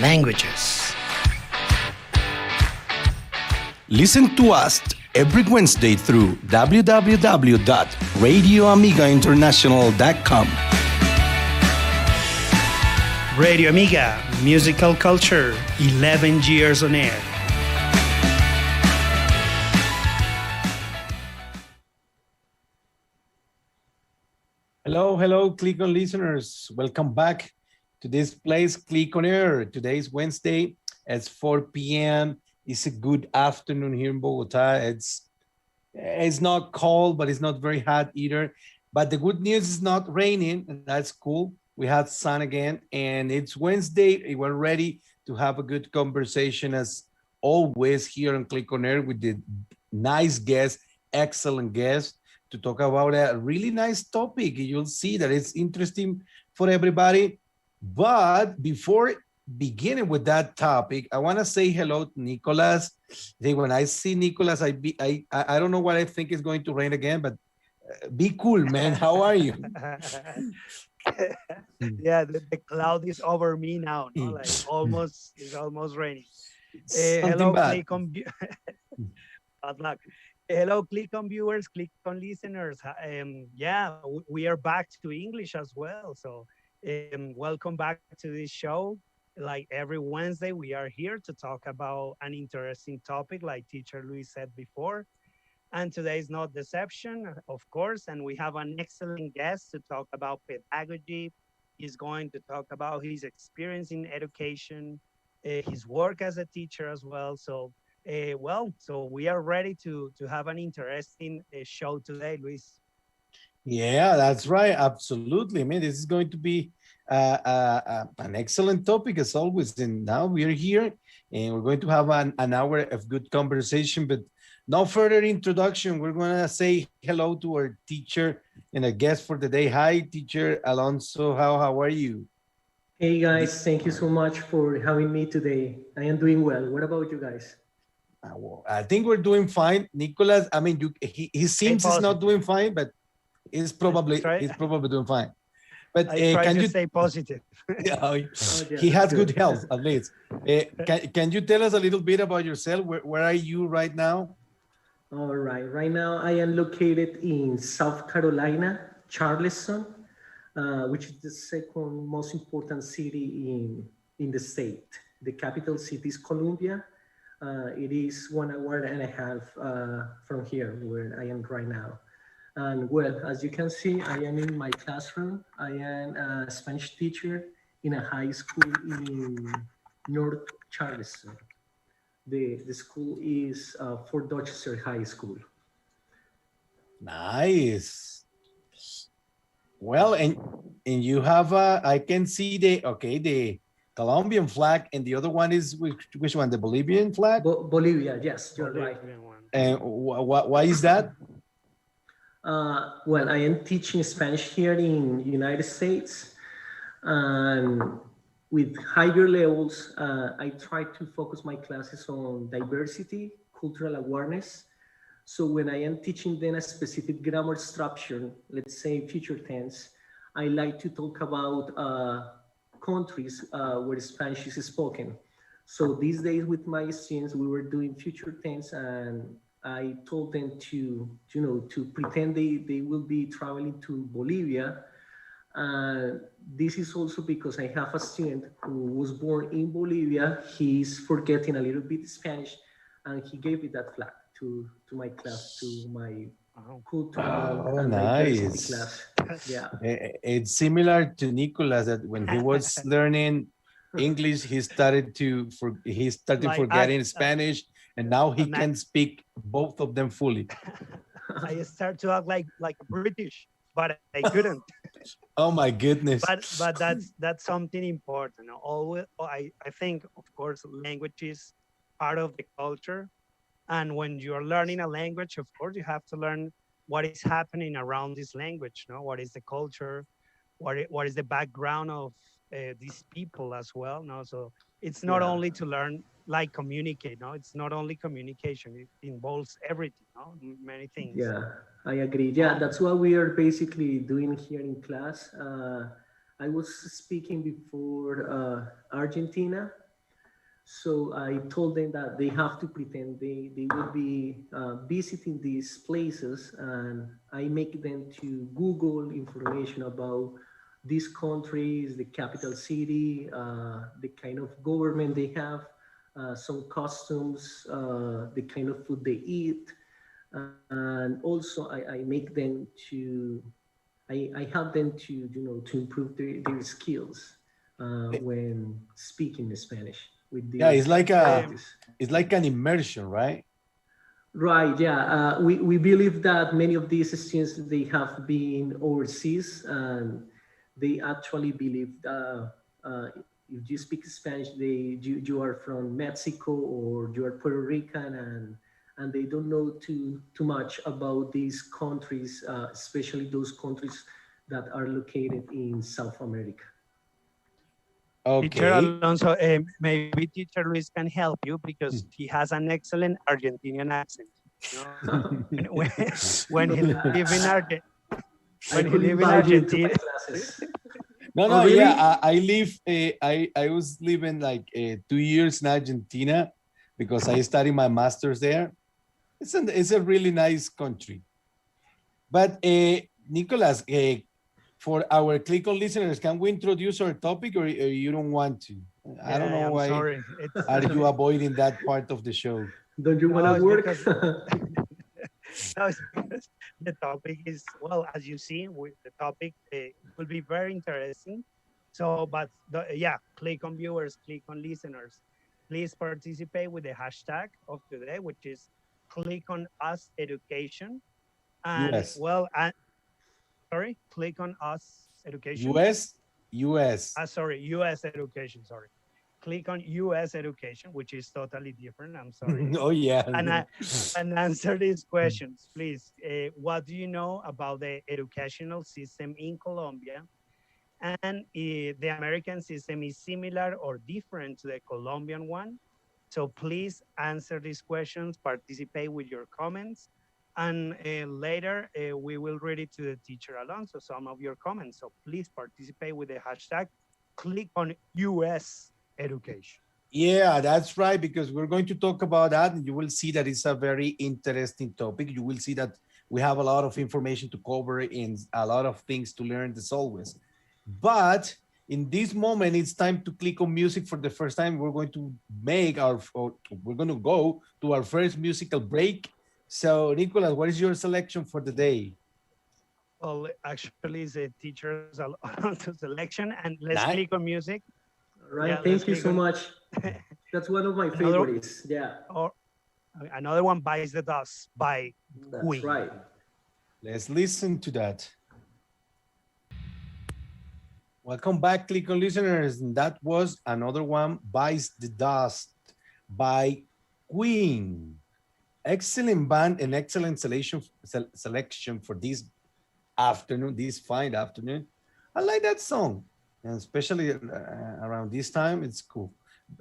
languages. Listen to us every Wednesday through www.radioamigainternational.com. Radio Amiga, musical culture, 11 years on air. Hello, Clic on listeners. Welcome back to this place, Clic on Air. Today's Wednesday. It's 4 p.m. It's a good afternoon here in Bogota. It's not cold, but it's not very hot either. But the good news is not raining, and that's cool. We had sun again, and it's Wednesday. We're ready to have a good conversation as always here on Clic on Air with the nice guest, excellent guest, to talk about a really nice topic. You'll see that it's interesting for everybody. But before beginning with that topic, I want to say hello to Nicolas. When I see Nicolas, I don't know what I think is going to rain again, but be cool, man. How are you? Yeah, the cloud is over me now. No? Like it's almost raining. Hello, Clic on bad luck. Hello, Clic on viewers, Clic on listeners. Yeah, we are back to English as well. So welcome back to this show. Like every Wednesday, we are here to talk about an interesting topic, like Teacher Luis said before. And today is not deception, of course. And we have an excellent guest to talk about pedagogy. He's going to talk about his experience in education, his work as a teacher as well. So so we are ready to have an interesting show today, Luis. Yeah, that's right. Absolutely. I mean, this is going to be an excellent topic as always. And now we are here and we're going to have an hour of good conversation, but no further introduction. We're going to say hello to our teacher and a guest for the day. Hi, Teacher Alonso. How are you? Hey, guys. Thank you so much for having me today. I am doing well. What about you guys? Well, I think we're doing fine. Nicolas, I mean, he seems he's not doing fine, but he's probably doing fine. But can you stay positive? Yeah, he has good health at least. Can you tell us a little bit about yourself? Where are you right now? All right. Right now, I am located in South Carolina, Charleston, which is the second most important city in the state. The capital city is Columbia. It is 1 hour and a half from here, where I am right now. And well, as you can see, I am in my classroom. I am a Spanish teacher in a high school in North Charleston. The school is Fort Dorchester High School. Nice. Well, and you have I can see the Colombian flag, and the other one is which one? The Bolivian flag? Bolivia, yes, you're right. And why is that? Well, I am teaching Spanish here in United States, and with higher levels, I try to focus my classes on diversity, cultural awareness. So when I am teaching them a specific grammar structure, let's say future tense, I like to talk about countries where Spanish is spoken. So these days with my students, we were doing future tense, and I told them to pretend they will be traveling to Bolivia. This is also because I have a student who was born in Bolivia. He's forgetting a little bit Spanish, and he gave me that flag to my class, to my cultural and nice class. Yeah, it's similar to Nicolas, that when he was learning English, he started forgetting Spanish, and now he can speak both of them fully. I start to act like a British, but I couldn't. Oh my goodness! But that's something important. Always, I think, of course, language is part of the culture, and when you're learning a language, of course, you have to learn what is happening around this language. No, what is the culture, what is the background of these people as well. No, so it's not only to learn like communicate. No, it's not only communication. It involves everything. No, many things. Yeah, I agree. Yeah, that's what we are basically doing here in class. I was speaking before Argentina, So I told them that they have to pretend they will be visiting these places, and I make them to Google information about these countries, the capital city, the kind of government they have, some customs, the kind of food they eat. And also I make them to, I help them to, to improve their skills when speaking Spanish with Yeah, these activities. it's like an immersion, right? Right, yeah. We believe that many of these students, they have been overseas, and they actually believe if you speak Spanish, you are from Mexico or you are Puerto Rican, and they don't know too much about these countries, especially those countries that are located in South America. Teacher Okay. Alonso, maybe Teacher Luis can help you because he has an excellent Argentinian accent. You know, when he live in I could invite you to my Argentina. classes. No, Oh, really? yeah. I live. I was living like 2 years in Argentina because I studied my master's there. It's a really nice country. But Nicolas, for our Click on listeners, can we introduce our topic, or you don't want to? I don't know I'm why. sorry. Are you avoiding that part of the show? Don't you want No, to it's work? No, it's because the topic is, well, as you see, with the topic will be very interesting. So, but yeah, click on viewers, click on listeners. Please participate with the hashtag of today, which is click on us education. And US. well, sorry, click on us education. US. Sorry, US education, sorry. Click on US education, which is totally different. I'm sorry. Oh, yeah. And answer these questions, please. What do you know about the educational system in Colombia? And the American system is similar or different to the Colombian one. So please answer these questions, participate with your comments, and later we will read it to the teacher Alonso, some of your comments. So please participate with the hashtag click on US education. Yeah, that's right, because we're going to talk about that, and you will see that it's a very interesting topic. You will see that we have a lot of information to cover and a lot of things to learn as always. But in this moment, it's time to click on music for the first time. We're going to we're going to go to our first musical break. So, Nicolas, what is your selection for the day? Well, actually, it's a teacher's selection, and let's Nice. click on music. Right. Yeah, Thank you so much. That's one of my favorites. Yeah. Or another one, Bites the Dust by That's Queen. right. Let's listen to that. Welcome back, Click on listeners. And that was another one, Bites the Dust by Queen. Excellent band and excellent selection for this afternoon, this fine afternoon. I like that song, and especially around this time, it's cool.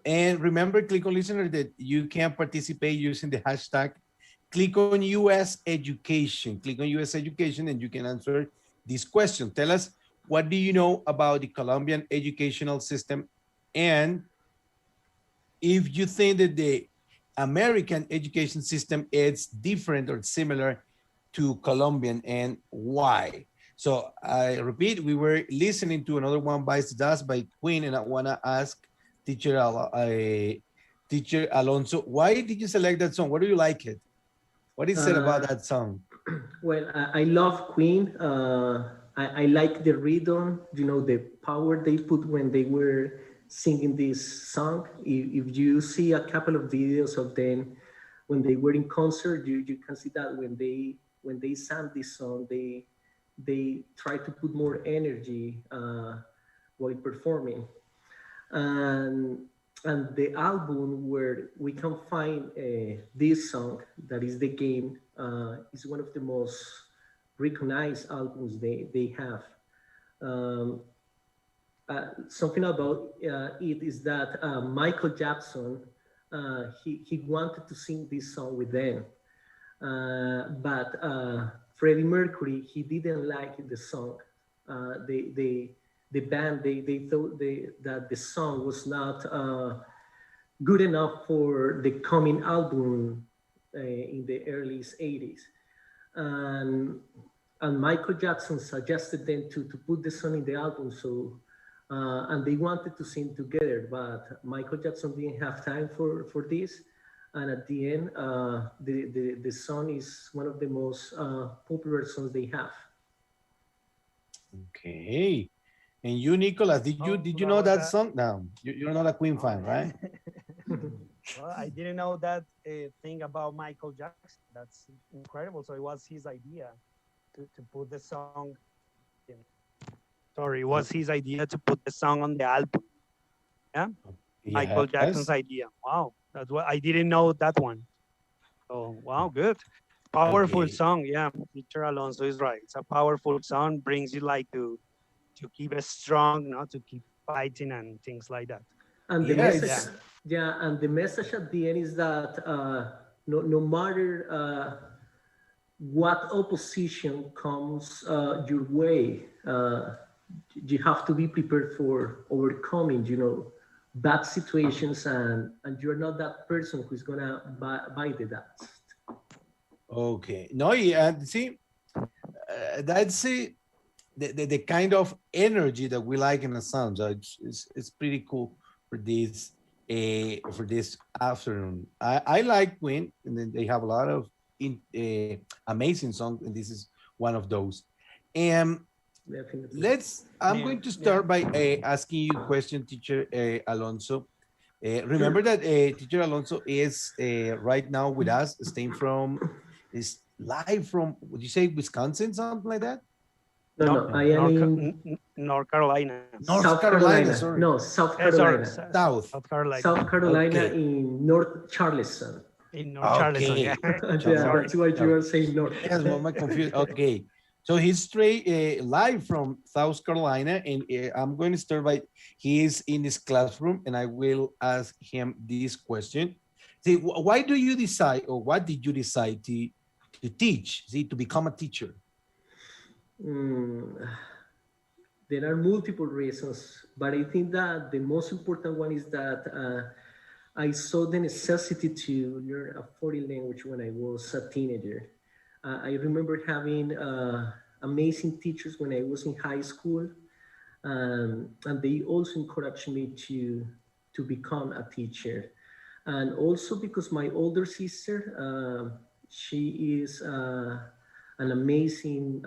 And remember, Click on listener, that you can participate using the hashtag Click on US Education. Click on US Education, and you can answer this question. Tell us, what do you know about the Colombian educational system? And if you think that the American education system is different or similar to Colombian, and why? So I repeat, we were listening to another one, Bites the Dust by Queen, and I want to ask Teacher Alonso, why did you select that song? What do you like it? What is it about that song? Well, I love Queen. I like the rhythm, the power they put when they were singing this song. If you see a couple of videos of them when they were in concert, you can see that when they sang this song, they try to put more energy while performing. And the album where we can find this song, that is The Game, is one of the most recognized albums they have. Something about it is that Michael Jackson, he wanted to sing this song with them, but Freddie Mercury, he didn't like the song. The band, they thought that the song was good enough for the coming album in the early 80s. And, and Michael Jackson suggested them to put the song in the album. So, and they wanted to sing together, but Michael Jackson didn't have time for this. And at the end, the song is one of the most popular songs they have. Okay. And you, Nicolas, did you know that song? No, you're not a Queen fan, right? Well, I didn't know that thing about Michael Jackson. That's incredible. So it was his idea to put the song. Sorry, it was his idea to put the song on the album. Yeah, Yes. Michael Jackson's idea. Wow, that's what I didn't know that one. Oh, wow, good. Powerful song. Yeah, Teacher Alonso is right. It's a powerful song. Brings you like to keep it strong, to keep fighting and things like that. And the message, and the message at the end is that no matter what opposition comes your way, you have to be prepared for overcoming, bad situations, and you're not that person who's gonna bite the dust. Okay. No, yeah, see, that's the kind of energy that we like in the sound. So it's pretty cool for this afternoon. I like Queen, and then they have a lot of amazing songs, and this is one of those. And I'm going to start by asking you a question, Teacher Alonso. Remember that Teacher Alonso is right now with us, is live from, would you say Wisconsin, something like that? No, I am in North Carolina. South Carolina. Sorry. No, South Carolina. South Carolina. South Carolina in North Charleston. In North Charleston, yeah. That's why you are saying North. Yes, I'm confused. Okay. So he's straight live from South Carolina, and I'm going to start by, he is in his classroom, and I will ask him this question. See, why do you decide, or what did you decide to teach, to become a teacher? There are multiple reasons, but I think that the most important one is that I saw the necessity to learn a foreign language when I was a teenager. I remember having amazing teachers when I was in high school, and they also encouraged me to become a teacher. And also because my older sister, she is an amazing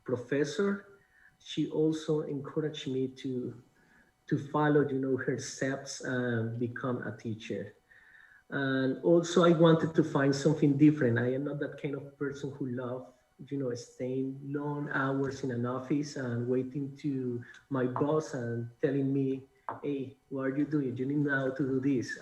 professor. She also encouraged me to follow, her steps and become a teacher. And also I wanted to find something different. I am not that kind of person who loves, staying long hours in an office and waiting to my boss and telling me, hey, what are you doing? You need now to do this.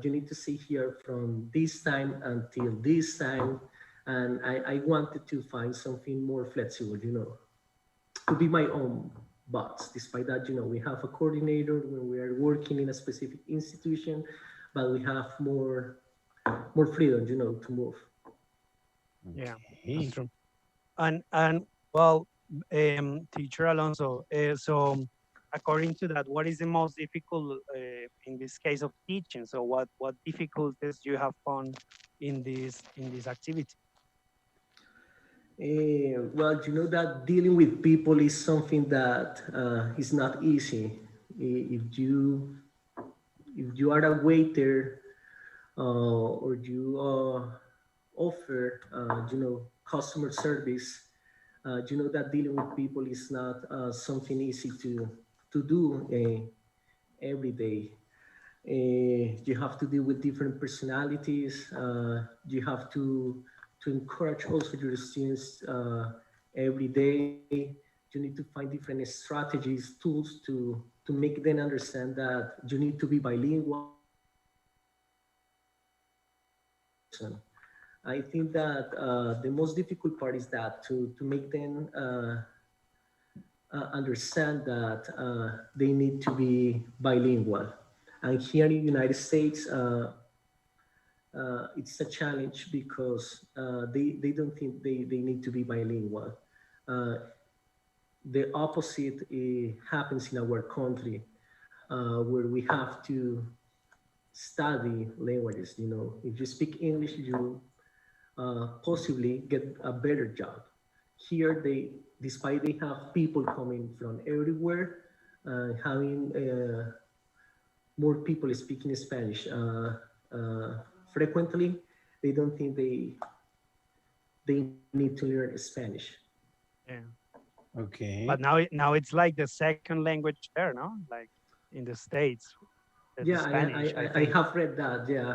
You need to sit here from this time until this time. And I wanted to find something more flexible, to be my own boss. Despite that, we have a coordinator when we are working in a specific institution, but we have more freedom, to move. Yeah, that's true. And well, Teacher Alonso, so according to that, what is the most difficult in this case of teaching? So what difficulties you have found in this activity? Well, that dealing with people is something that is not easy. If you are a waiter or you offer, customer service, that dealing with people is not something easy to do every day. You have to deal with different personalities. You have to encourage also your students every day. You need to find different strategies, tools to make them understand that you need to be bilingual. I think that the most difficult part is that to make them understand that they need to be bilingual. And here in the United States, it's a challenge because they don't think they need to be bilingual. The opposite happens in our country, where we have to study languages. You know, if you speak English, you possibly get a better job. Here, despite they have people coming from everywhere, having more people speaking Spanish frequently, they don't think they need to learn Spanish. Yeah. Okay. But now it's like the second language there, no? Like in the States, the Yeah, Spanish, I I think. have read that. Yeah,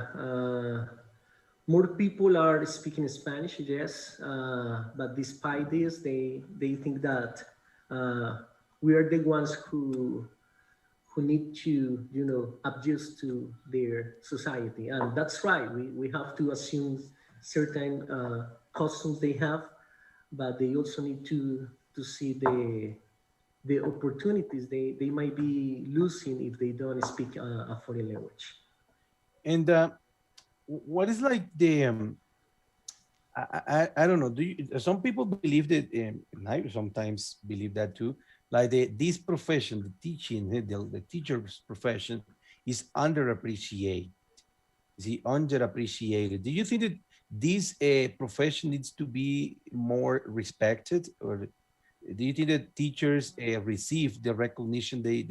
more people are speaking Spanish, yes, but despite this, they think that we are the ones who need to, you know, adjust to their society, and that's right. We have to assume certain customs they have, but they also need to see the opportunities they might be losing if they don't speak a foreign language. And what is like the I don't know. Do you, some people believe that, and I sometimes believe that too. Like this profession, the teaching, the teacher's profession, is underappreciated. Is he underappreciated? Do you think that this profession needs to be more respected, or do you think that teachers receive the recognition they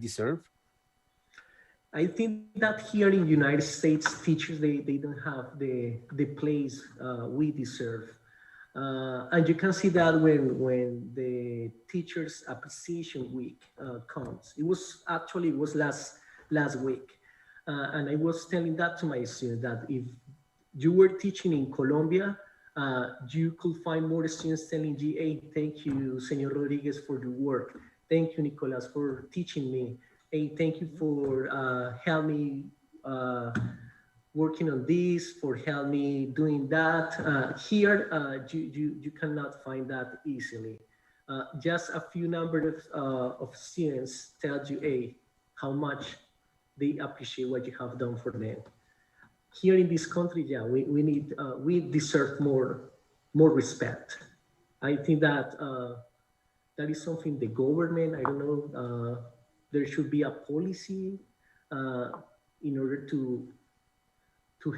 deserve? I think that here in United States, teachers they don't have the place we deserve, and you can see that when the Teachers Appreciation Week comes. It was last week, and I was telling that to my students that if you were teaching in Colombia, you could find more students telling you, "Hey, thank you, Senor Rodriguez, for your work. Thank you, Nicolas, for teaching me. Hey, thank you for helping me working on this, for helping me doing that." Here, you cannot find that easily. Just a few number of students tell you, hey, how much they appreciate what you have done for them. Here in this country, yeah, we deserve more respect. I think that that is something the government, I don't know, there should be a policy in order to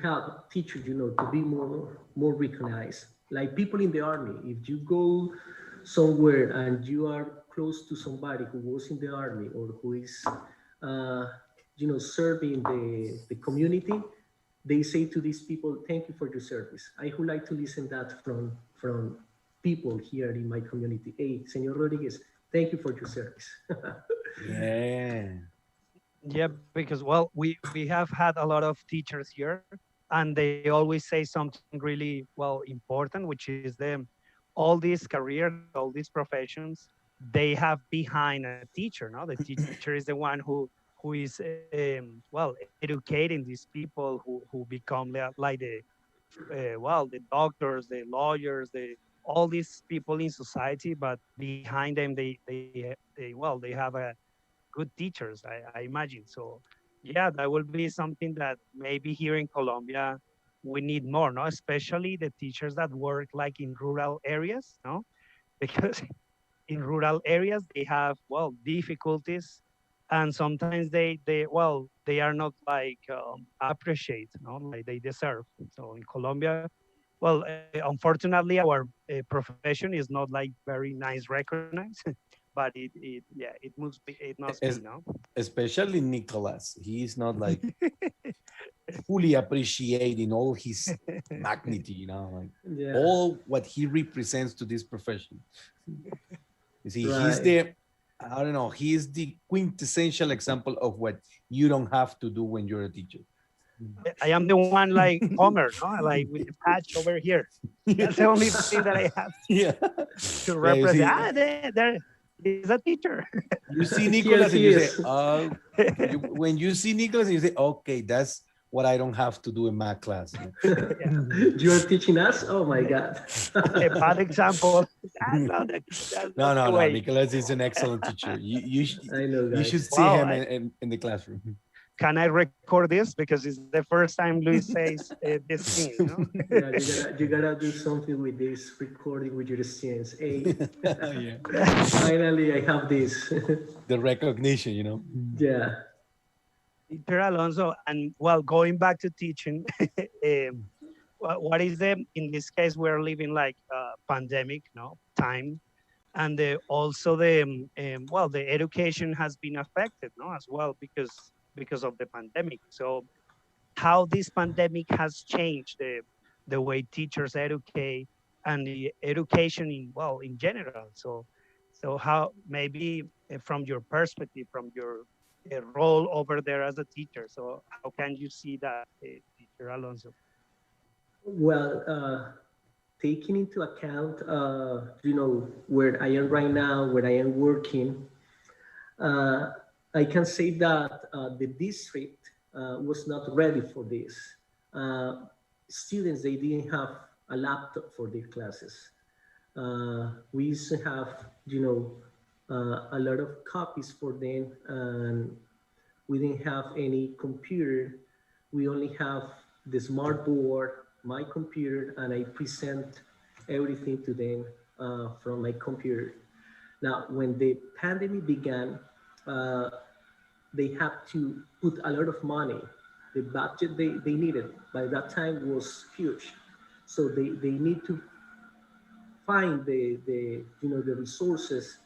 help teachers, you know, to be more recognized. Like people in the army, if you go somewhere and you are close to somebody who was in the army or who is, you know, serving the community, they say to these people, "Thank you for your service." I would like to listen that from people here in my community. "Hey, Senor Rodriguez, thank you for your service." Yeah. Yeah, because well, we have had a lot of teachers here, and they always say something really well important, which is all these careers, all these professions, they have behind a teacher. No, the teacher is the one who is well educating these people who become like the well the doctors, the lawyers, the all these people in society, but behind them they have a good teachers, I imagine. So yeah, that will be something that maybe here in Colombia we need more, no? Especially the teachers that work like in rural areas, no? Because in rural areas they have well difficulties, and sometimes they are not like appreciate, no, like they deserve. So in Colombia, well, unfortunately, our profession is not like very nice recognized, but it must be, Es- no? Especially Nicholas. He is not like fully appreciating all his magnitude, you know, like Yeah, all what he represents to this profession. You see, he's right. the, I don't know, he is the quintessential example of what you don't have to do when you're a teacher. I am the one like Homer, no? Like with the patch over here. That's the only thing that I have Yeah. to Yeah, you represent. see, There is a teacher. you see Here Nicholas and he you say, is. oh, when you see Nicholas, you say, okay, that's what I don't have to do in my class. Yeah. You are teaching us? Oh my God. A bad example. That's No, not no, the no. way. Nicholas is an excellent teacher. I know, You should guys. see Wow. him in the classroom. Can I record this? Because it's the first time Luis says these things, no? Yeah, you gotta do something with this recording with your students. Hey, Yeah. finally I have this. The recognition, you know. Yeah. Teacher Alonso, and well, going back to teaching, what is the, in this case, we're living like pandemic, no time, and also the, well, the education has been affected, no, as well, because of the pandemic. So how this pandemic has changed the way teachers educate and the education in, well, in general. So how, maybe from your perspective, from your role over there as a teacher, so how can you see that, Teacher Alonso? Well, taking into account, where I am right now, where I am working, uh, I can say that the district was not ready for this. Uh, Students, they didn't have a laptop for their classes. We used to have, a lot of copies for them, and we didn't have any computer. We only have the smart board, my computer, and I present everything to them from my computer. Now, when the pandemic began, uh, they had to put a lot of money. The budget they needed by that time was huge. So they need to find the resources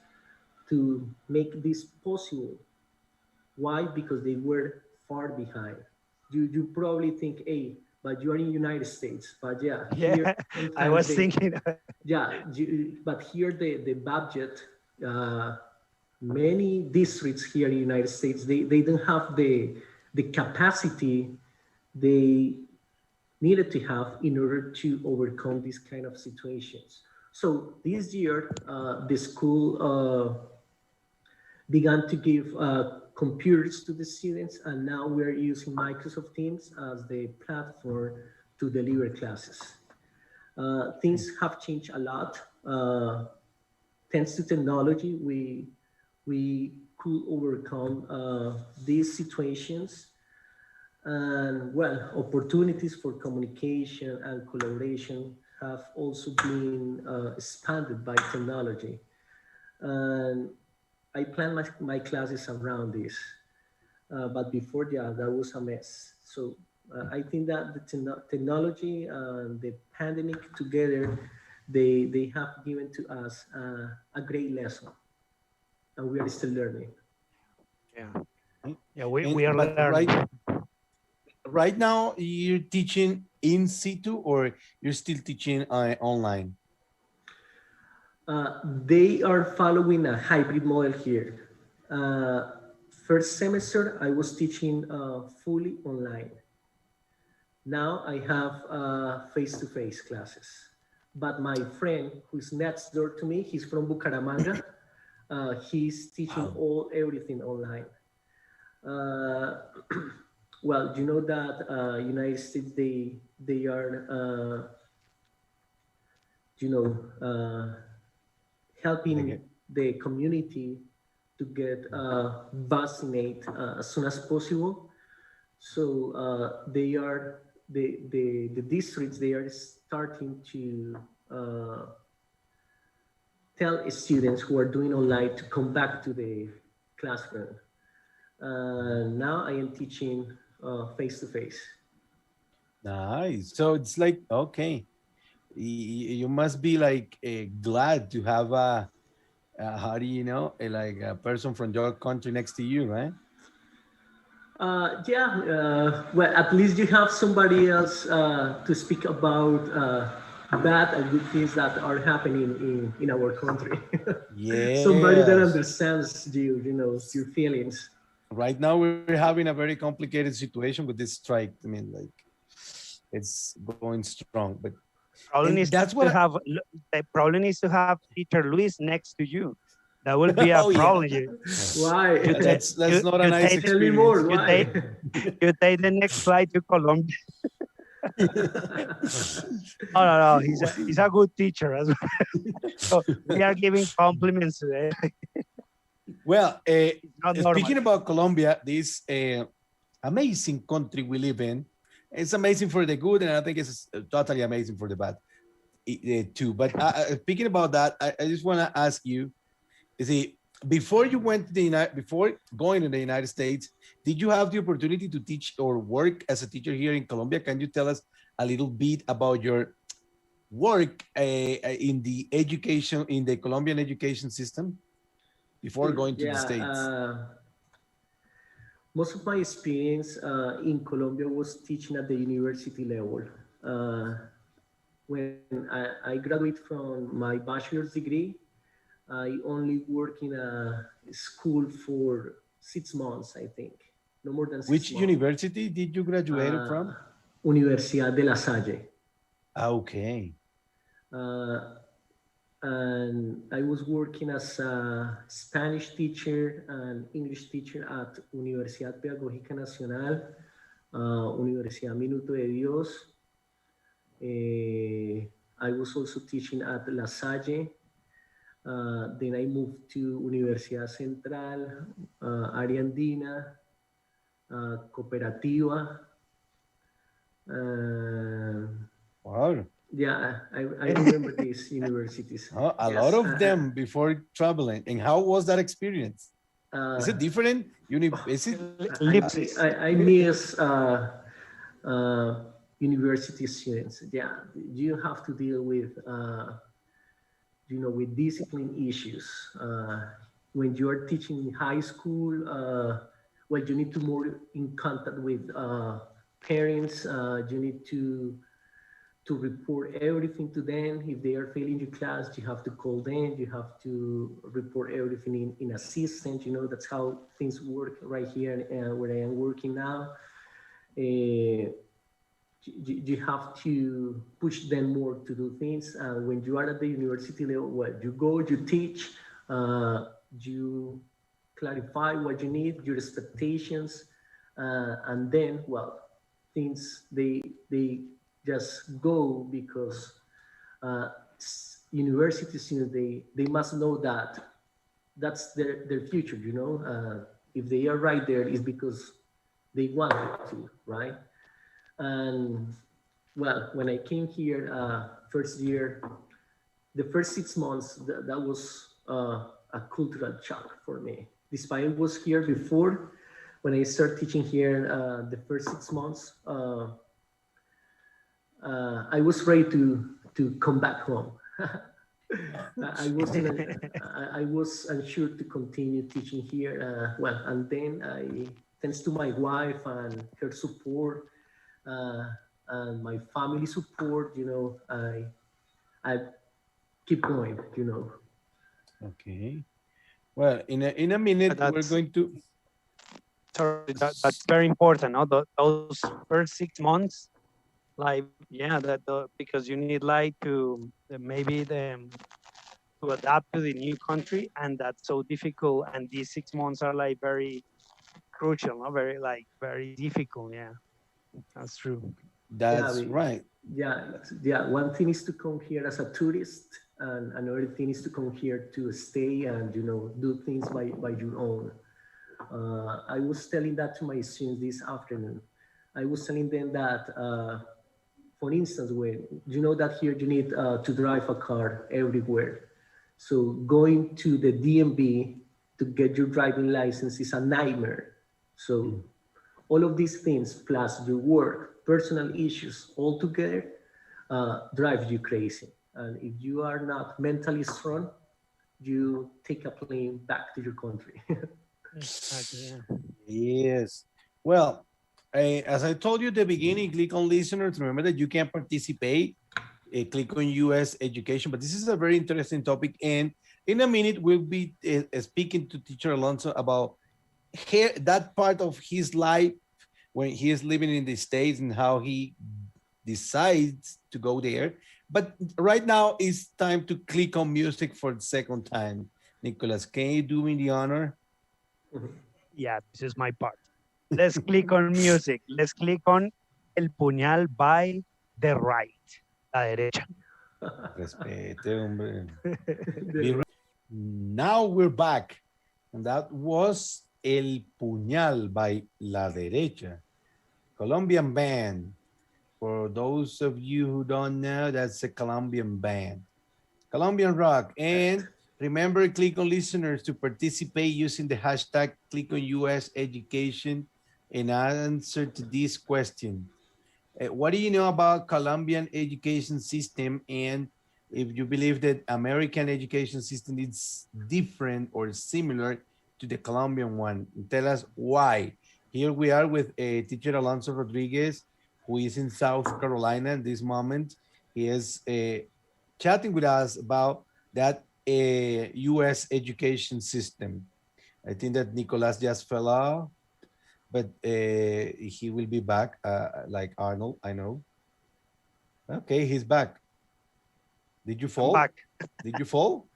to make this possible. Why? Because they were far behind. You probably think, hey, but you are in United States. But yeah, here Yeah, I sometimes was they, thinking. yeah, but here the budget, uh, many districts here in the United States, they don't have the capacity they needed to have in order to overcome these kind of situations. So this year, the school began to give computers to the students, and now we're using Microsoft Teams as the platform to deliver classes. Things have changed a lot. Thanks to technology, we could overcome these situations, and well, opportunities for communication and collaboration have also been expanded by technology. And I plan my classes around this. But before, yeah, that was a mess. So I think that the technology and the pandemic together, they have given to us a great lesson, and we are still learning. Yeah, yeah, we, And, we are but learning. right now you're teaching in situ or you're still teaching online? They are following a hybrid model here. Uh, First semester, I was teaching fully online. Now I have face-to-face classes. But my friend who's next door to me, he's from Bucaramanga. He's teaching everything online. Uh, well, you know that United States, they are you know helping the community to get vaccinated as soon as possible. So the districts, they are starting to tell students who are doing online to come back to the classroom. Now I am teaching face to face. Nice. So it's like, okay, you must be like glad to have how do you know, like a person from your country next to you, right? Yeah, well, at least you have somebody else to speak about bad and good things that are happening in our country. Somebody that Yes. understands you, your feelings. Right now we're having a very complicated situation with this strike. I mean, like it's going strong, but Problem and is that's to what have, the problem is to have Teacher Luis next to you. That will be a oh yeah, problem. Why? that's not a nice Tell me experience. more. You Why? you take the next flight to Colombia. Oh, no, he's a good teacher as well. So we are giving compliments today. Well, Not normal. speaking about Colombia, this amazing country we live in, it's amazing for the good, and I think it's totally amazing for the bad too. But speaking about that, I just want to ask you, you see, before you went to before going to the United States, did you have the opportunity to teach or work as a teacher here in Colombia? Can you tell us a little bit about your work in the education, in the Colombian education system before going to the States? Most of my experience in Colombia was teaching at the university level. When I graduated from my bachelor's degree, I only worked in a school for 6 months, I think. No more than 6 Which months. university did you graduate from? Universidad de La Salle. Okay. And I was working as a Spanish teacher and English teacher at Universidad Pedagógica Nacional, Universidad Minuto de Dios. I was also teaching at La Salle. Then I moved to Universidad Central, Área Andina, Cooperativa. Wow. Yeah, I remember these universities. Oh, a lot of them before traveling. And how was that experience? Is it different? I miss university students. Yeah, you have to deal with with discipline issues. When you are teaching in high school, well, you need to more in contact with parents. You need to report everything to them. If they are failing your class, you have to call them. You have to report everything in a system. That's how things work right here where I am working now. You have to push them more to do things. When you are at the university level, well, you go, you teach, you clarify what you need, your expectations, and then, well, things, they just go because university students, they must know that that's their future, if they are right there, it's because they want it to, right? And well, when I came here first year, the first 6 months, that was a cultural shock for me. Despite I was here before, when I started teaching here the first 6 months, I was ready to come back home. I was unsure to continue teaching here. Well, and then thanks to my wife and her support and my family support, I keep going. Okay. Well, in a minute, we're going to. Sorry, that's very important. No? Those first 6 months, like, yeah, because you need like to adapt to the new country, and that's so difficult. And these 6 months are like very crucial, no? very difficult. Yeah, that's true. That's right. Yeah. One thing is to come here as a tourist, and another thing is to come here to stay and do things by your own. I was telling that to my students this afternoon. I was telling them that, for instance, when that here you need to drive a car everywhere. So going to the DMV to get your driving license is a nightmare. So all of these things, plus your work, personal issues, all together, drive you crazy. And if you are not mentally strong, you take a plane back to your country. Exactly, yeah. Yes. Well, as I told you at the beginning, click on listeners. Remember that you can participate. Click on US education, but this is a very interesting topic. And in a minute, we'll be speaking to Teacher Alonso about that part of his life when he is living in the States and how he decides to go there. But right now, it's time to click on music for the second time. Nicholas, can you do me the honor? Yeah, this is my part. Let's click on music. Let's click on El Puñal by The Right, La Derecha. Respete, hombre. Now we're back. And that was El Puñal by La Derecha, Colombian band. For those of you who don't know, that's a Colombian band. Colombian rock. And Remember, click on listeners to participate using the hashtag click on US education and answer to this question. What do you know about Colombian education system, and if you believe that American education system is different or similar to the Colombian one? Tell us why. Here we are with teacher Alonso Rodriguez, who is in South Carolina in this moment. He is chatting with us about that US education system. I think that Nicolas just fell off, but he will be back like Arnold, I know. Okay, he's back. Did you fall? I'm back. Did you fall?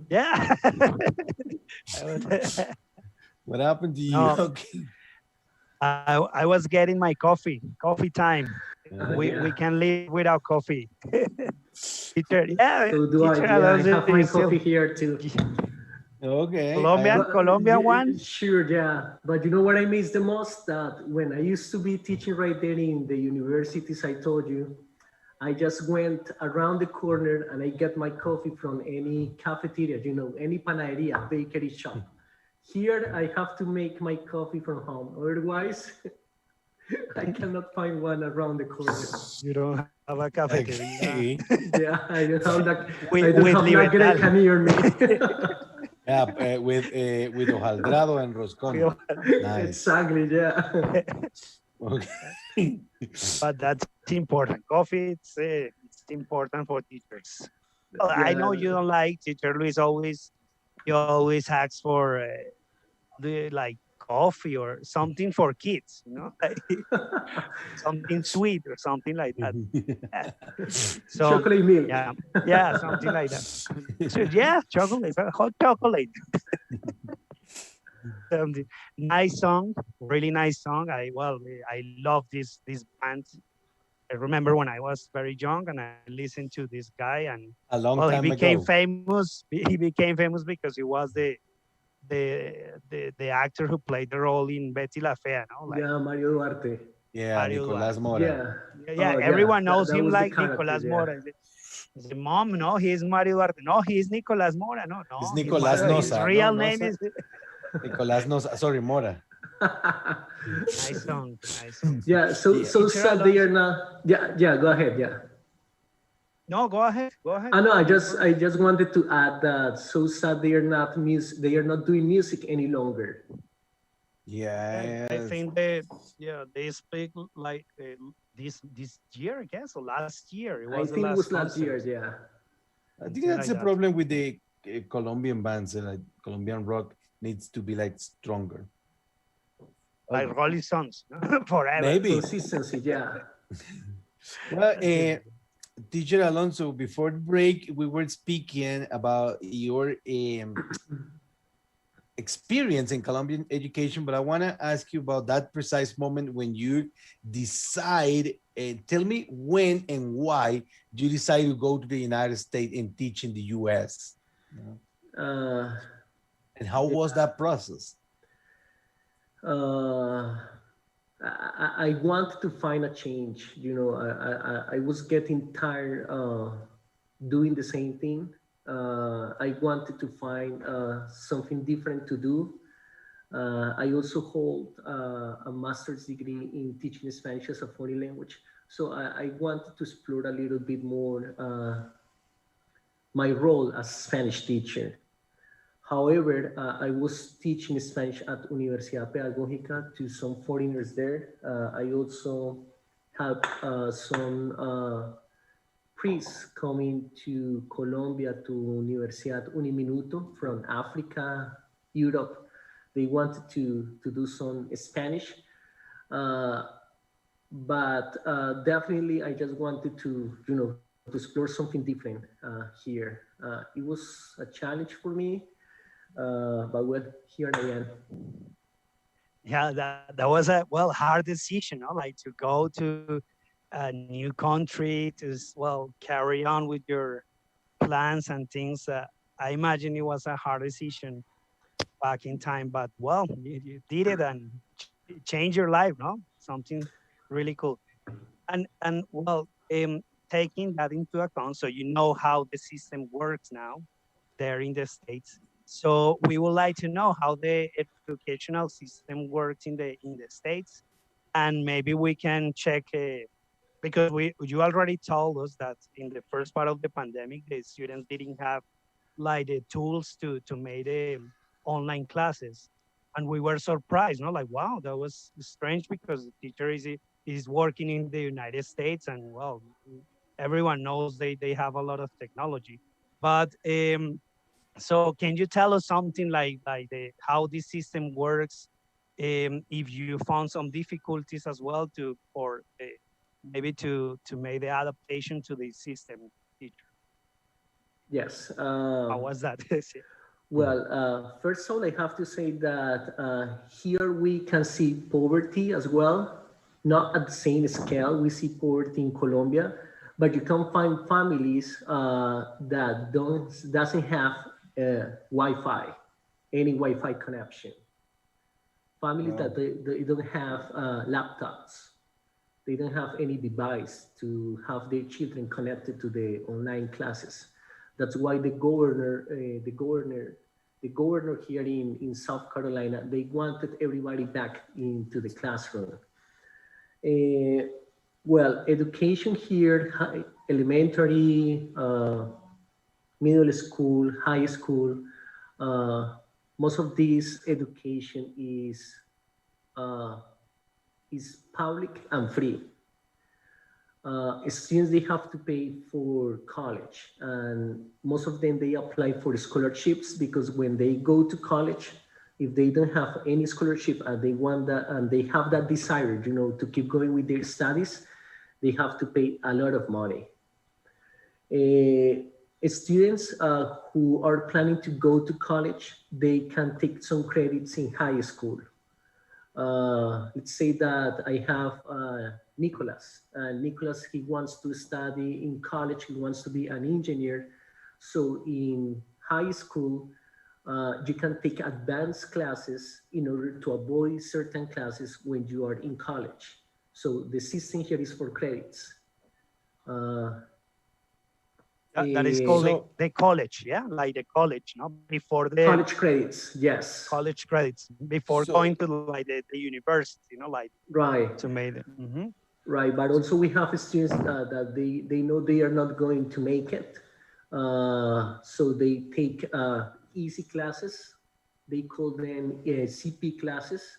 Yeah. What happened to you? No. Okay. I was getting my coffee time. We can live without coffee. Teacher, yeah. So do I. Teacher Yeah, I Alonso have my is still- coffee here too. Okay. Colombian one? Sure, yeah. But you know what I miss the most? That when I used to be teaching right there in the universities I told you, I just went around the corner and I get my coffee from any cafeteria, you know, any panaderia, bakery shop. Here, I have to make my coffee from home. Otherwise, I cannot find one around the corner. You don't have a cafeteria. Okay. Yeah, I don't have that. With- I don't with have La Libertad. Greca near me. Yeah, with hojaldrado and roscon. Nice. Exactly, yeah. Okay. But that's important. Coffee, it's important for teachers. Well, I know you don't like Teacher Luis. You always ask for like coffee or something for kids, you know, like something sweet or something like that. Yeah. So Chocolate milk. yeah, something like that. So, yeah, chocolate, hot chocolate. Nice song, really nice song. I love this band. I remember when I was very young and I listened to this guy, and A long time he became ago. famous. He became famous because he was the actor who played the role in Betty La Fea, no? Like Yeah, Mario Duarte. Yeah, Mario Nicolas Duarte. Mora. Yeah, Oh, everyone knows that him was the like character, Nicolas yeah. Mora. The mom, no, he's Mario Duarte. No, he's Nicolas Mora. No, It's he's Nicolas Mario. Nosa. His real No, name Nosa. is Nicolas Nosa. Sorry, Mora. nice song. Nice song. Yeah, so Teacher sad they are not. Yeah, go ahead. Yeah. No, go ahead. I know. I just wanted to add that so sad they are not They are not doing music any longer. Yeah. I think they speak like this year, I guess, or last year. It was I think it was last year. concert. Yeah. I think that's the problem with the Colombian bands. Like Colombian rock needs to be like stronger. Like Rolling Stones, forever. Maybe. Consistency. Yeah. Well, Teacher Alonso, before the break, we were speaking about your experience in Colombian education, but I want to ask you about that precise moment when you decide, tell me when and why you decided to go to the United States and teach in the US. And how was that process? I want to find a change. You know, I was getting tired doing the same thing. I wanted to find something different to do. I also hold a master's degree in teaching Spanish as a foreign language. So I wanted to explore a little bit more my role as a Spanish teacher. However, I was teaching Spanish at Universidad Pedagógica to some foreigners there. I also had some priests coming to Colombia to Universidad Uniminuto from Africa, Europe. They wanted to do some Spanish. But definitely I just wanted to, to explore something different here. It was a challenge for me. But well, here I am. Yeah, that was a hard decision, no? Like to go to a new country to carry on with your plans and things. I imagine it was a hard decision back in time, but you did it and changed your life, no? Something really cool. And taking that into account, so you know how the system works now. there in the States. So we would like to know how the educational system works in the States, and maybe we can check because you already told us that in the first part of the pandemic, the students didn't have like the tools to make the online classes, and we were surprised, no? Like, wow, that was strange because the teacher is working in the United States, and well, everyone knows they have a lot of technology, but so can you tell us something like the how this system works? If you found some difficulties as well to or maybe to make the adaptation to the system, teacher. Yes. How was that? Well, first of all, I have to say that here we can see poverty as well, not at the same scale. We see poverty in Colombia, but you can find families that doesn't have Wi-Fi, any Wi-Fi connection. Families that they don't have laptops, they don't have any device to have their children connected to the online classes. That's why the governor here in South Carolina, they wanted everybody back into the classroom. Well, education here, elementary, middle school, high school, most of this education is public and free. Students, they have to pay for college, and most of them, they apply for scholarships because when they go to college, if they don't have any scholarship and they want that and they have that desire, to keep going with their studies, they have to pay a lot of money. Students who are planning to go to college, they can take some credits in high school. Let's say that I have Nicholas. Nicholas, he wants to study in college. He wants to be an engineer. So in high school, you can take advanced classes in order to avoid certain classes when you are in college. So the system here is for credits. That is called the college, yeah, like the college, no, before the college credits, yes. College credits before going to like the university, like right to make it. Right, but also we have students that they know they are not going to make it, so they take easy classes. They call them CP classes.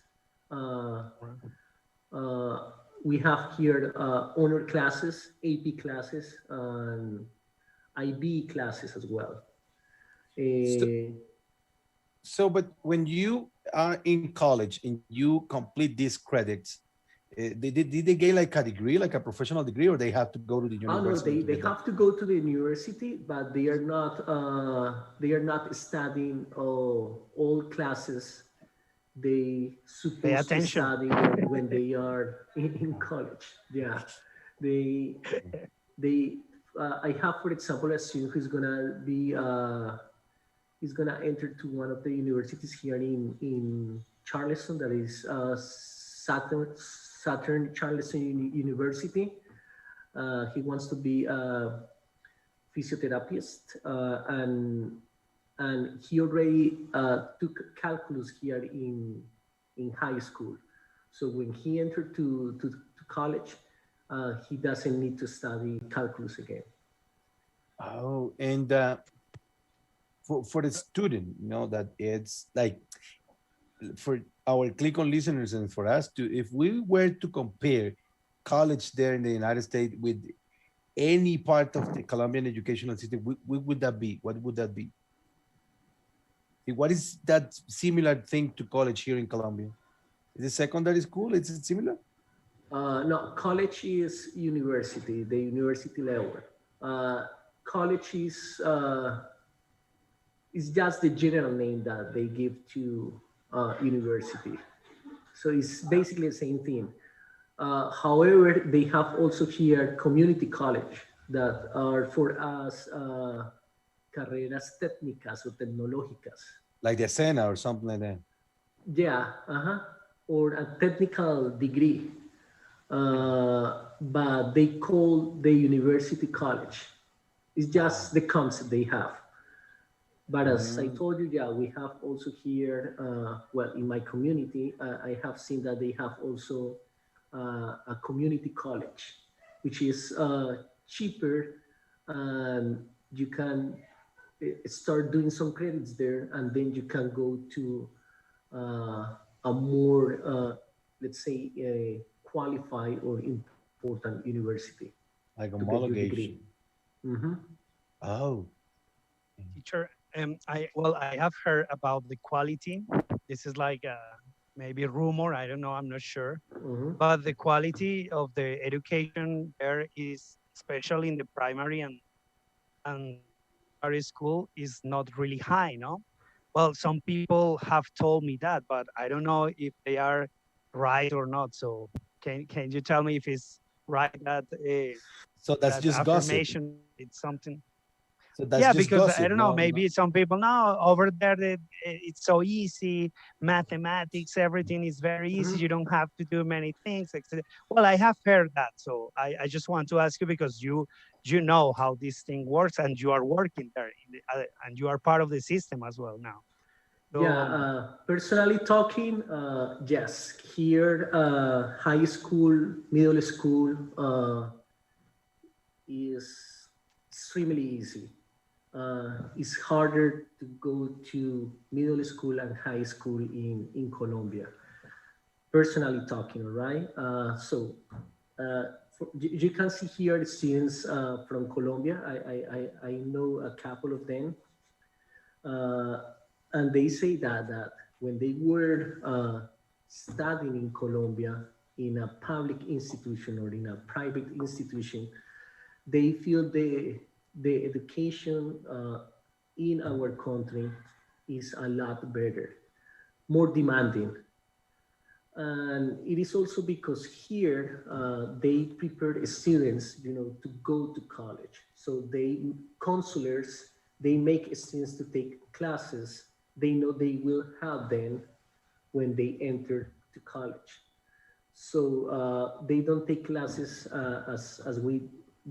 We have here honor classes, AP classes, and IB classes as well. But when you are in college and you complete these credits, did they get like a degree, like a professional degree, or they have to go to the university? No, they have to go to the university, but they are not studying all classes they supposed to study when they are in college. Yeah, I have, for example, a student who's gonna be he's gonna enter to one of the universities here in Charleston, that is Southern Charleston University. He wants to be a physiotherapist, and he already took calculus here in high school. So when he entered to college, he doesn't need to study calculus again. Oh, and for the student, that it's like for our Clic on listeners and for us to, if we were to compare college there in the United States with any part of the Colombian educational system, what would that be? What would that be? What is that similar thing to college here in Colombia? Is it secondary school? Is it similar? No, college is university, the university level. College is just the general name that they give to university. So it's basically the same thing. However, they have also here community college that are for us carreras técnicas or tecnológicas. Like the SENA or something like that. Yeah, or a technical degree. But they call the university college. It's just the concept they have. But as I told you, yeah, we have also here, well, in my community, I have seen that they have also a community college, which is cheaper, and you can start doing some credits there, and then you can go to a more, let's say, a qualified or important university Like to get your degree. homologation. Oh, Teacher, I have heard about the quality. This is like maybe rumor. I don't know. I'm not sure. But the quality of the education there is, especially in the primary and secondary school, is not really high. No. Well, some people have told me that, but I don't know if they are right or not. So can you tell me if it's right that so that's that just gossip. affirmation? It's something. So that's Yeah, just because I gossip. don't know, No, no. maybe some people now over there it's so easy, mathematics, everything is very easy. You don't have to do many things. Well, I have heard that, so I just want to ask you because you know how this thing works and you are working there and you are part of the system as well now. So, Yeah, personally talking, yes. Here, high school, middle school is extremely easy. It's harder to go to middle school and high school in Colombia. Personally talking, all right? You can see here the students from Colombia. I know a couple of them. Uh, and they say that when they were studying in Colombia in a public institution or in a private institution, they feel the education in our country is a lot better, more demanding. And it is also because here they prepare students, to go to college. So counselors, they make students to take classes they know they will have them when they enter to college. So they don't take classes as we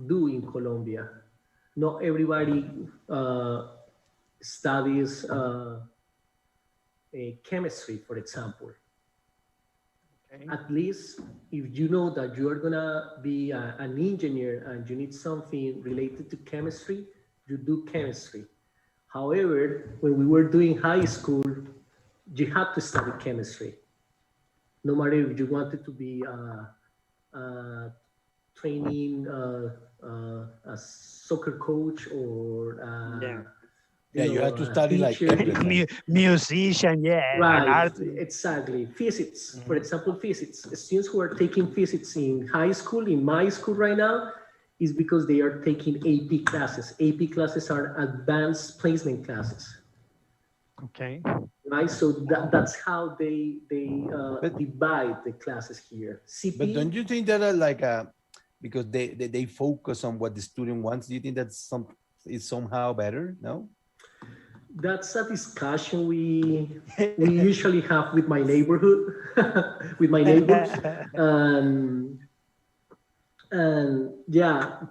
do in Colombia. Not everybody studies chemistry, for example. okay. At least if you know that you are gonna be an engineer and you need something related to chemistry, you do chemistry. However, when we were doing high school, you had to study chemistry. No matter if you wanted to be training a soccer coach or Yeah. Yeah, you have to a study like teacher. everything. Musician, yeah, an Right, art. exactly. Physics, for example, physics. Students who are taking physics in high school, in my school right now, is because they are taking AP classes. AP classes are advanced placement classes. Okay. Right, so that's how they But divide the classes here. but CP, don't you think that like because they focus on what the student wants? Do you think that's is somehow better? No. that's a discussion we usually have with my neighborhood, with my neighbors, and yeah.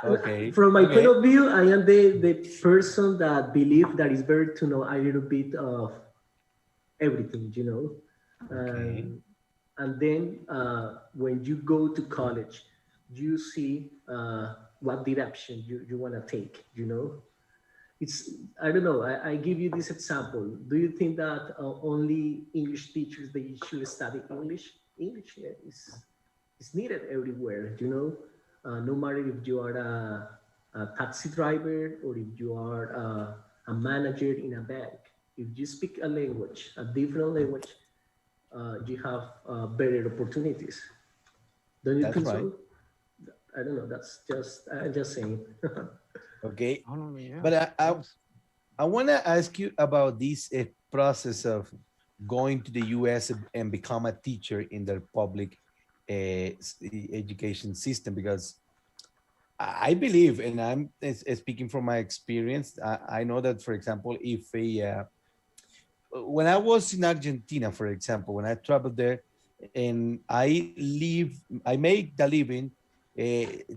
Okay. From my point Okay. of view, I am the person that believe that it's better to know a little bit of everything, Okay. and then when you go to college, you see what direction you want to take, It's, I don't know, I give you this example. Do you think that only English teachers, they should study English? English is needed everywhere, no matter if you are a taxi driver or if you are a manager in a bank. If you speak a language, a different language, you have better opportunities. Don't you That's think right. so? I don't know. That's just I'm just saying. Okay. Oh, yeah, But of course. I want to ask you about this process of going to the US and become a teacher in the public education system, because I believe, and I'm speaking from my experience, I know that, for example, if when I was in Argentina, for example, when I traveled there and I make the living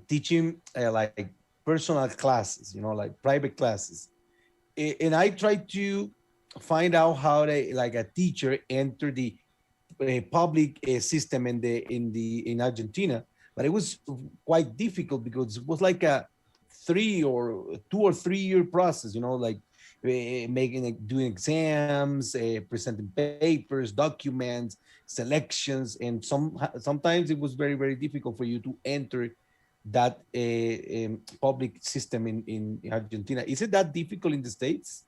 teaching like personal classes, you know, like private classes. And I tried to find out how they, like a teacher, enter the public system in Argentina, but it was quite difficult because it was like a 2 or 3 year process, you know, like doing exams, presenting papers, documents, selections, and sometimes it was very difficult for you to enter that public system in Argentina. Is it that difficult in the States?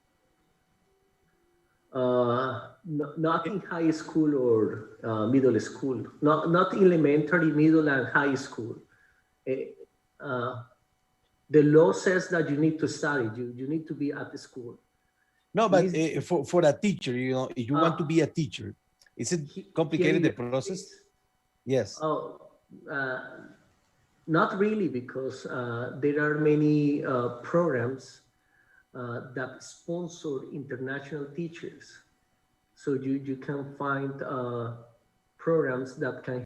Not in high school or middle school, not elementary, middle, and high school. Eh, uh, the law says that you need to study, you need to be at the school. No, but for a teacher, you know, if you want to be a teacher, is it complicated, the process? Yes. Oh, not really, because there are many programs that sponsor international teachers. So you can find programs that can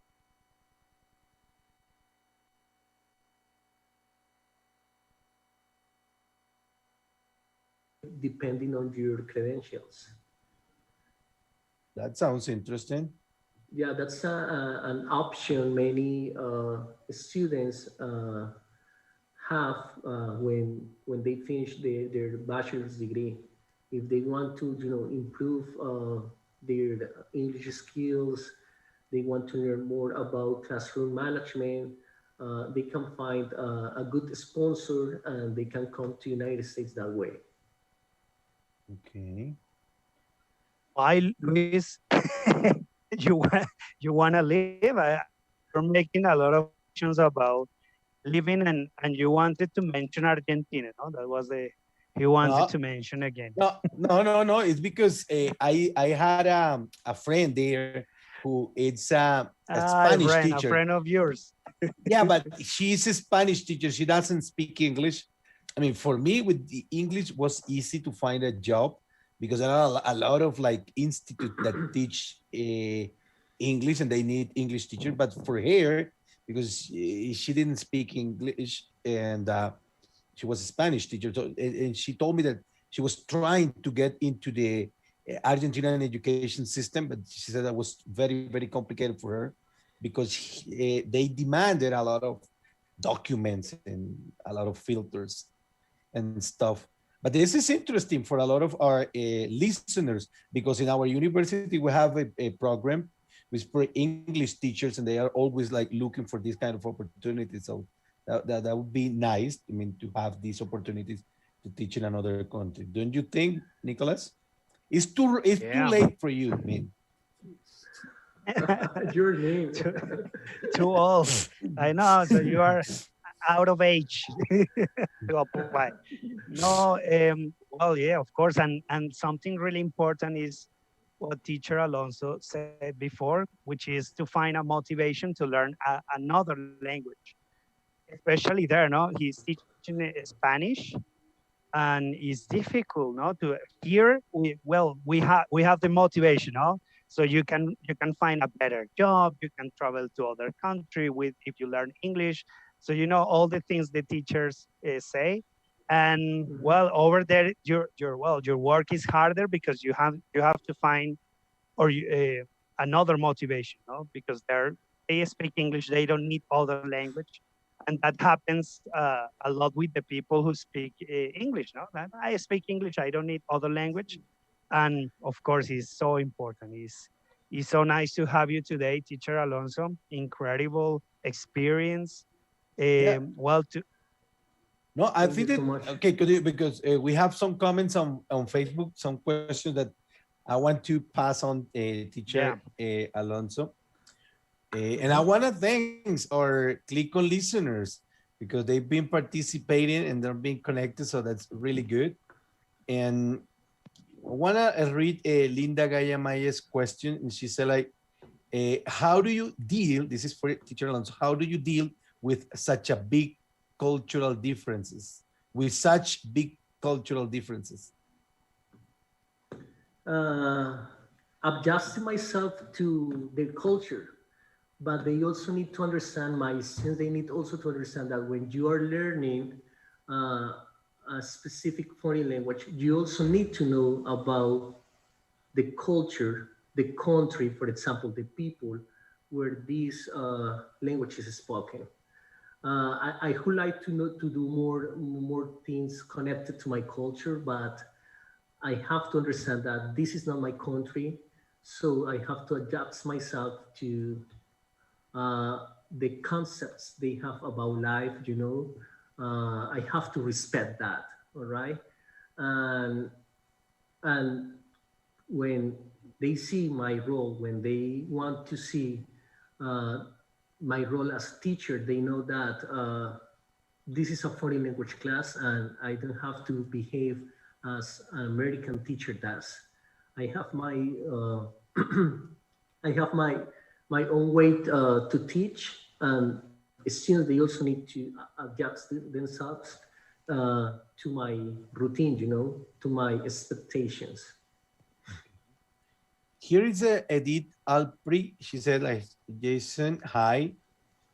depending on your credentials. That sounds interesting. Yeah, that's an option many students have when they finish their bachelor's degree. If they want to, improve their English skills, they want to learn more about classroom management, they can find a good sponsor and they can come to United States that way. Okay. Why, Luis, you want to live? You're making a lot of questions about living, and you wanted to mention Argentina, no? That was he wanted to mention again. No. It's because I had a friend there who is a Spanish teacher. A friend of yours. Yeah, but she's a Spanish teacher. She doesn't speak English. I mean, for me, with the English was easy to find a job because there are a lot of like institutes that teach English and they need English teachers. But for her, because she didn't speak English and she was a Spanish teacher, so, and she told me that she was trying to get into the Argentinian education system, but she said that was very complicated for her because they demanded a lot of documents and a lot of filters and stuff. But this is interesting for a lot of our listeners because in our university we have a program with for English teachers, and they are always like looking for this kind of opportunities. So that would be nice. I mean, to have these opportunities to teach in another country. Don't you think, Nicholas? It's too late for you. I mean, your name too old. I know. So you are out of age to apply. No, well, yeah, of course. And something really important is what teacher Alonso said before, which is to find a motivation to learn another language, especially there, no? He's teaching Spanish, and it's difficult, no? To here, we have the motivation, no? So you can find a better job, you can travel to other country with if you learn English. So you know all the things the teachers say, and well, over there your work is harder because you have to find another motivation, no? Because they speak English, they don't need other language, and that happens a lot with the people who speak English, no? I speak English, I don't need other language, and of course, it's so important. It's so nice to have you today, Teacher Alonso. Incredible experience. Well, no, I think that okay, because we have some comments on Facebook, some questions that I want to pass on, Teacher Alonso, and I want to thank our Clic on listeners because they've been participating and they're being connected, so that's really good. And I want to read Linda Gaya Maya's question, and she said, like, how do you deal? This is for Teacher Alonso. How do you deal with such a big cultural differences? With such big cultural differences? Adjusting myself to their culture, but they also need to understand, my students, they need also to understand that when you are learning a specific foreign language, you also need to know about the culture, the country, for example, the people where this language is spoken. I would like to know to do more things connected to my culture, but I have to understand that this is not my country, so I have to adapt myself to the concepts they have about life. I have to respect that. All right, and and when they see my role, when they want to see uh, my role as teacher, they know that this is a foreign language class and I don't have to behave as an American teacher does. I have I have my own way to teach, and students they also need to adjust themselves to my routine, to my expectations. Here is Edith Alpri. She said, like, Jason, hi.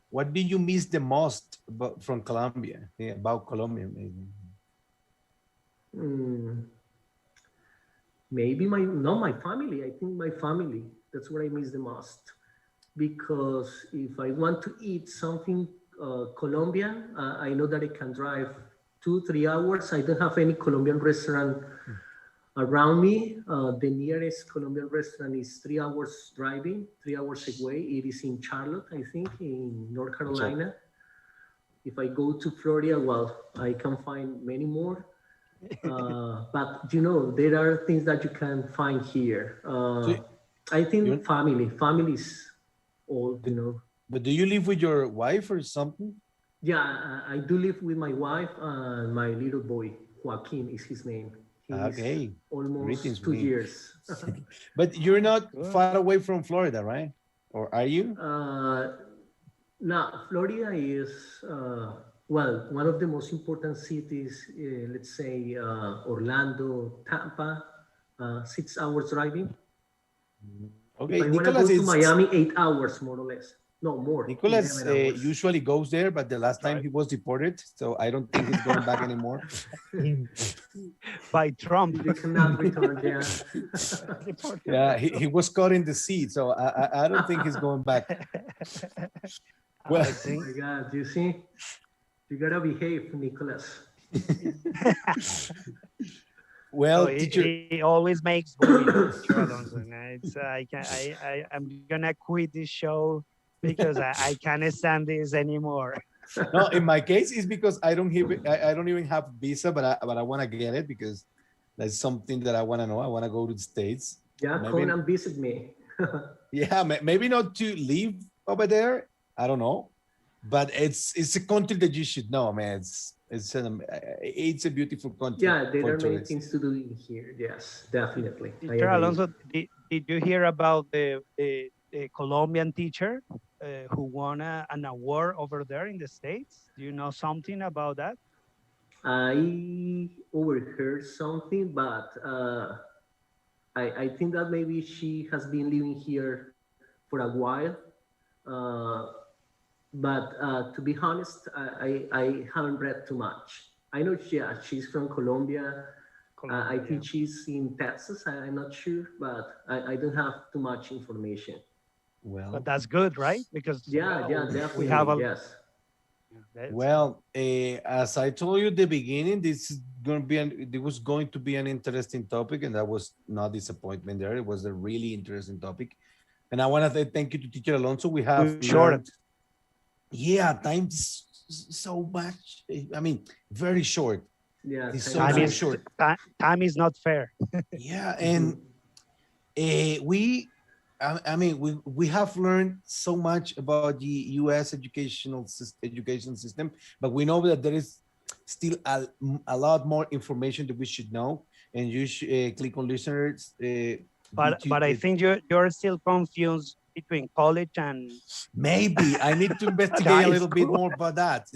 What do you miss the most from Colombia? Yeah, about Colombia, maybe. Maybe my family. I think my family. That's what I miss the most. Because if I want to eat something Colombian, I know that I can drive 2-3 hours. I don't have any Colombian restaurant around me. The nearest Colombian restaurant is 3 hours driving, 3 hours away. It is in Charlotte, I think, in North Carolina. If I go to Florida, well, I can find many more. But there are things that you can find here. I think family is all. But do you live with your wife or something? Yeah, I do live with my wife and my little boy. Joaquin is his name. Okay. Almost Greetings, 2 years. But you're not far away from Florida, right? Or are you? No, Florida is, one of the most important cities, let's say Orlando, Tampa, 6 hours driving. Okay, If I want to go to Miami, 8 hours, more or less. No, more. Nicholas usually goes there, but the last time he was deported, so I don't think he's going back anymore. By Trump. You cannot return, yeah. Yeah, he was caught in the sea, so I don't think he's going back. Well, oh my God, you see? You gotta behave, Nicholas. Well, so he always makes movies. I'm gonna quit this show because I can't stand this anymore. No, in my case, it's because I don't even have visa, but I want to get it because that's something that I want to know. I want to go to the States. Yeah, come and visit me. Yeah, maybe not to live over there. I don't know, but it's a country that you should know, man. It's a beautiful country. Yeah, there are many things to do in here. Yes, definitely. Teacher Alonso, did you hear about the Colombian teacher who won an award over there in the States? Do you know something about that? I overheard something, but I think that maybe she has been living here for a while. But to be honest, I haven't read too much. I know she's from Colombia. I think she's in Texas. I'm not sure, but I don't have too much information. Well, but that's good, right? Because definitely. We have yes. Well, as I told you at the beginning, this was going to be an interesting topic, and that was not disappointment there. It was a really interesting topic, and I want to thank you to Teacher Alonso. We have short. Yeah, time's so much. I mean, very short. Yeah, it's so short. Time is not fair. Yeah, and we have learned so much about the U.S. education system, but we know that there is still a lot more information that we should know, and you should click on listeners. But I think you're still confused between college and maybe I need to investigate a little bit more about that.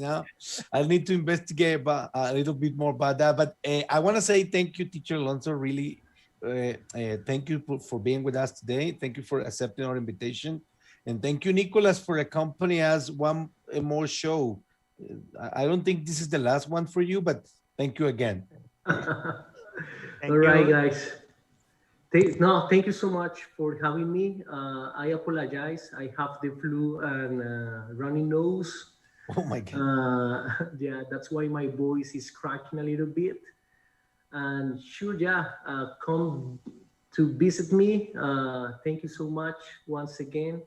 I need to investigate a little bit more about that. But I want to say thank you, Teacher Alonso. Really, thank you for being with us today. Thank you for accepting our invitation, and thank you, Nicholas, for accompanying us one more show I don't think this is the last one for you, but thank you again. All right, guys. Thank you so much for having me. I apologize. I have the flu and runny nose. Oh my God. Yeah, that's why my voice is cracking a little bit. And sure, yeah, come to visit me. Thank you so much once again.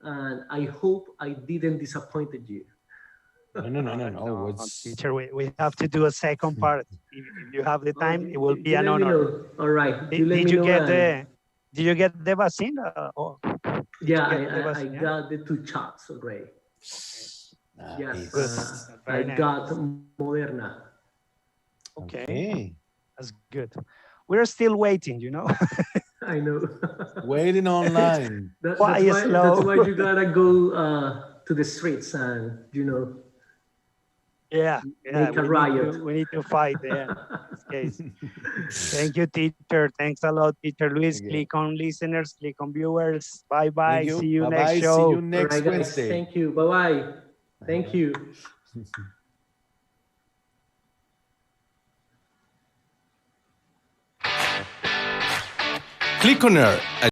And I hope I didn't disappointed you. No. Teacher, we have to do a second part. If you have the time, it will be an honor. All right. Did you get the vaccine? Yeah, I got the 2 shots already. Yes, I got Moderna. Okay, that's good. We're still waiting, I know. Waiting online. That's why you gotta go to the streets and Yeah, make a riot. We need to fight there. Case. Thank you, teacher. Thanks a lot, teacher Luis. Click on listeners, click on viewers. Bye-bye. See you next show. See you next Wednesday. Thank you. Bye-bye. Thank you. Clic on Air.